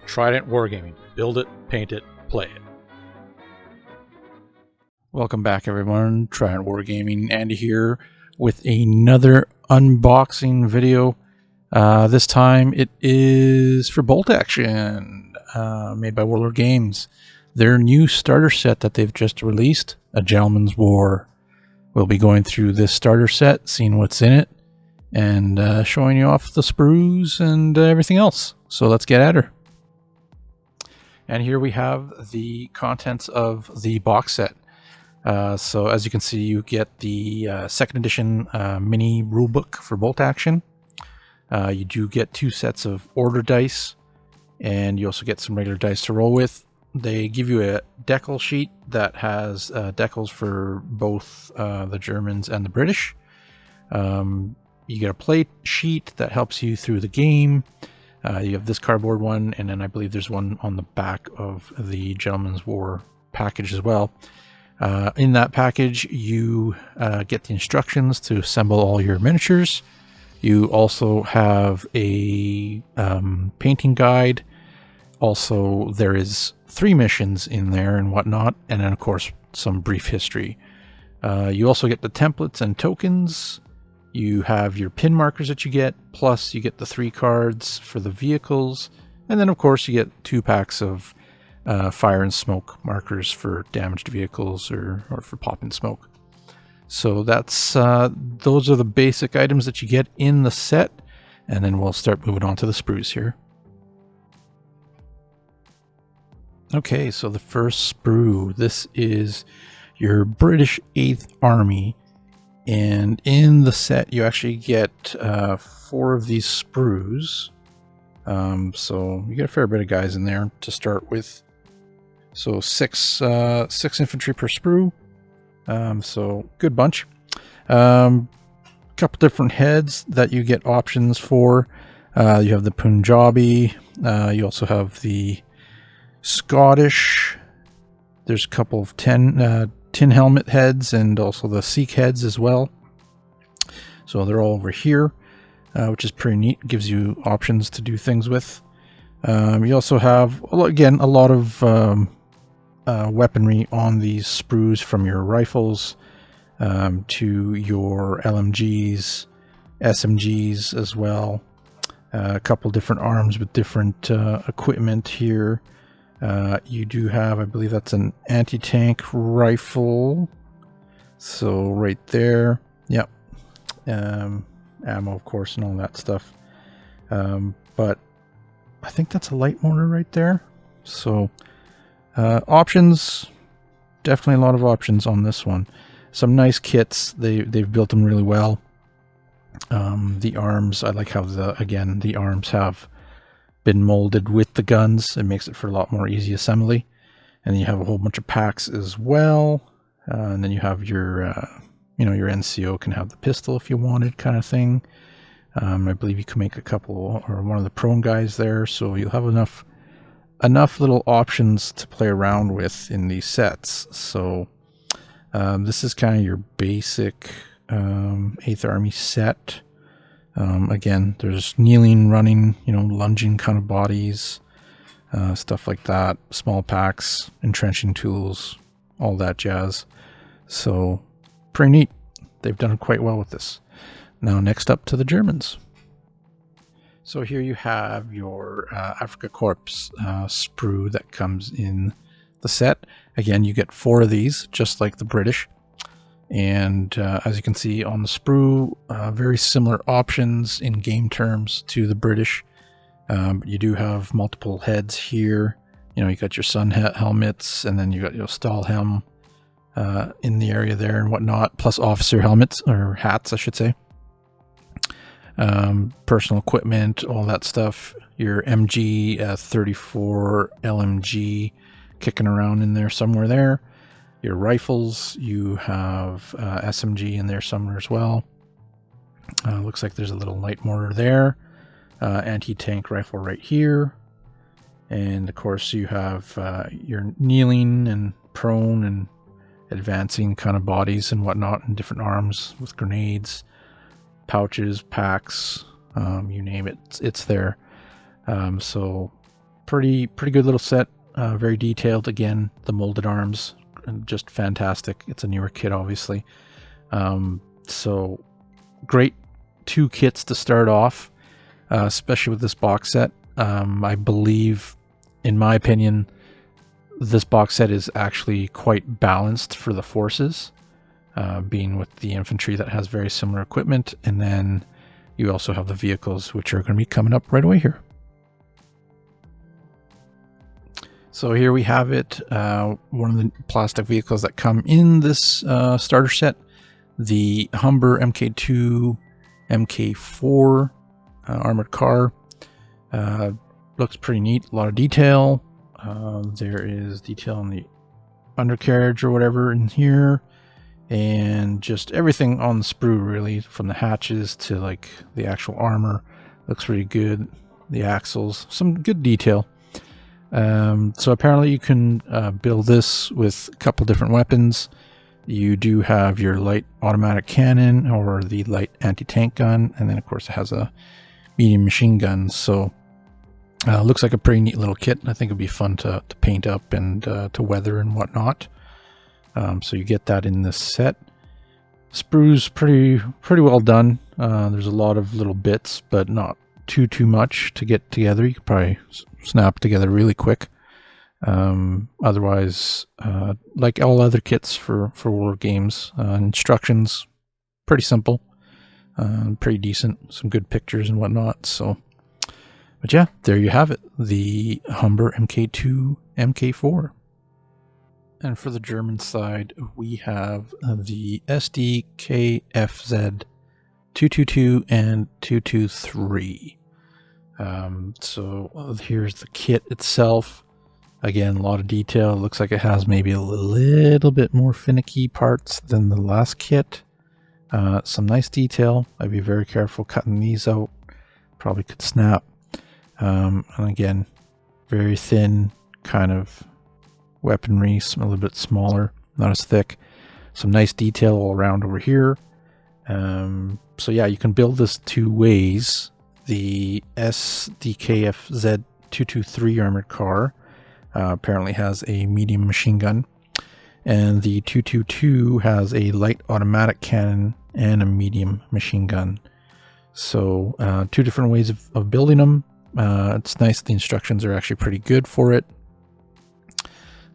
Trident Wargaming. Build it, paint it, play it. Welcome back, everyone. Trident Wargaming, Andy here with another unboxing video. This time it is for Bolt Action, made by Warlord Games. Their new starter set that they've just released, A Gentleman's War. We'll be going through this starter set, seeing what's in it, and showing you off the sprues and everything else. So let's get at her. And here we have the contents of the box set. So as you can see, you get the second edition mini rulebook for Bolt Action. You do get 2 sets of order dice, and you also get some regular dice to roll with. They give you a decal sheet that has decals for both the Germans and the British. You get a play sheet that helps you through the game. You have this cardboard one, and then I believe there's one on the back of the Gentleman's War package as well. In that package, you get the instructions to assemble all your miniatures. You also have a painting guide. Also, there is 3 missions in there and whatnot, and then of course some brief history. You also get the templates and tokens. You have your pin markers that you get, plus you get the 3 cards for the vehicles, and then of course you get 2 packs of fire and smoke markers for damaged vehicles or for popping smoke. So that's those are the basic items that you get in the set, and then we'll start moving on to the sprues here. Okay, so the first sprue, this is your British 8th Army, and in the set you actually get 4 of these sprues. So you get a fair bit of guys in there to start with. So 6 infantry per sprue. So good bunch. Couple different heads that you get options for. You have the Punjabi. You also have the Scottish. There's a couple of tin helmet heads and also the Sikh heads as well. So they're all over here, which is pretty neat. Gives you options to do things with. You also have, again, a lot of weaponry on these sprues, from your rifles to your LMGs, SMGs as well. A couple different arms with different equipment here. You do have, I believe that's an anti-tank rifle. So right there, yep. Ammo, of course, and all that stuff. But I think that's a light mortar right there. So options, definitely a lot of options on this one. Some nice kits. They've built them really well. The arms, I like how the arms have been molded with the guns. It makes it for a lot more easy assembly. And then you have a whole bunch of packs as well. And then you have your your NCO can have the pistol if you wanted, kind of thing. I believe you can make a couple, or one of the prone guys there, so you'll have enough little options to play around with in these sets. So this is kind of your basic 8th Army set. Again, there's kneeling, running, lunging kind of bodies, stuff like that, small packs, entrenching tools, all that jazz. So pretty neat. They've done quite well with this. Now next up to the Germans. So here you have your Africa Korps sprue that comes in the set. Again, you get 4 of these, just like the British. And as you can see on the sprue, very similar options in game terms to the British. You do have multiple heads here. You got your sun helmets, and then you got your Stahlhelm in the area there and whatnot, plus officer helmets, or hats, I should say. Personal equipment, all that stuff. Your MG 34 LMG kicking around in there somewhere there. Your rifles, you have SMG in there somewhere as well. Looks like there's a little light mortar there. Anti-tank rifle right here. And of course you have your kneeling and prone and advancing kind of bodies and whatnot, and different arms with grenades, pouches, packs, you name it, it's there. So pretty good little set. Very detailed. Again, the molded arms, just fantastic. It's a newer kit, obviously. So great 2 kits to start off, especially with this box set. I believe, in my opinion, this box set is actually quite balanced for the forces, being with the infantry that has very similar equipment, and then you also have the vehicles, which are going to be coming up right away here. So here we have it, one of the plastic vehicles that come in this starter set, the Humber MK2 MK4 armored car. Looks pretty neat, a lot of detail. There is detail on the undercarriage or whatever in here, and just everything on the sprue, really, from the hatches to like the actual armor. Looks really good. The axles, some good detail. So apparently you can build this with a couple different weapons. You do have your light automatic cannon or the light anti-tank gun, and then of course it has a medium machine gun. So looks like a pretty neat little kit. I think it'd be fun to paint up and to weather and whatnot. So you get that in this set. Sprue's pretty well done. There's a lot of little bits, but not too much to get together. You could probably snap together really quick. Otherwise, like all other kits for war games, instructions pretty simple, pretty decent, some good pictures and whatnot. So, but yeah, there you have it, the Humber MK2 MK4. And for the German side, we have the SDKFZ 222 and 223. So here's the kit itself. Again, a lot of detail. It looks like it has maybe a little bit more finicky parts than the last kit. Some nice detail. I'd be very careful cutting these out. Probably could snap. And again, very thin kind of weaponry, a little bit smaller, not as thick. Some nice detail all around over here. So yeah, you can build this 2 ways. The SDKFZ 223 armored car apparently has a medium machine gun, and the 222 has a light automatic cannon and a medium machine gun. So 2 different ways of building them. It's nice. The instructions are actually pretty good for it.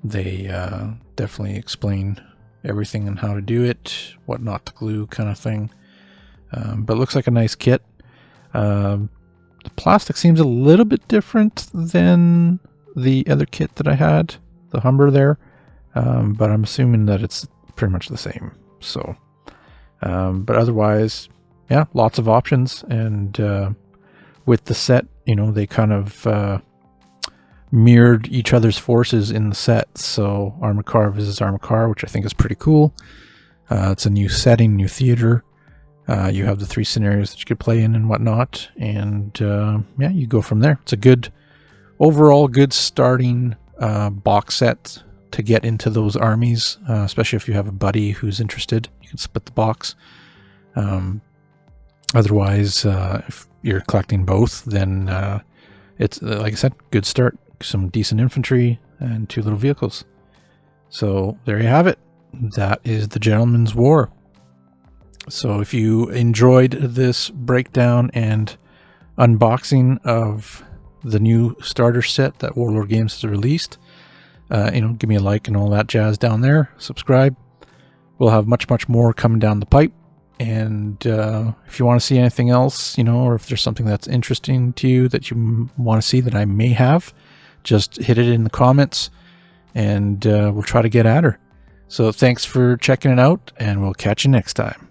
They definitely explain everything and how to do it, what not to glue, kind of thing. But it looks like a nice kit. The plastic seems a little bit different than the other kit that I had, the Humber there, but I'm assuming that it's pretty much the same. So, but otherwise, yeah, lots of options. And with the set, you know, they kind of mirrored each other's forces in the set. So armored car versus armored car, which I think is pretty cool. It's a new setting, new theater. You have the 3 scenarios that you could play in and whatnot, and yeah, you go from there. It's a good, overall good starting box set to get into those armies, especially if you have a buddy who's interested. You can split the box. Otherwise, if you're collecting both, then it's, like I said, good start. Some decent infantry and 2 little vehicles. So there you have it. That is the Gentleman's War. So if you enjoyed this breakdown and unboxing of the new starter set that Warlord Games has released, you know, give me a like and all that jazz down there. Subscribe. We'll have much more coming down the pipe. And if you want to see anything else, you know, or if there's something that's interesting to you that you want to see that I may have, just hit it in the comments, and we'll try to get at her. So thanks for checking it out, and we'll catch you next time.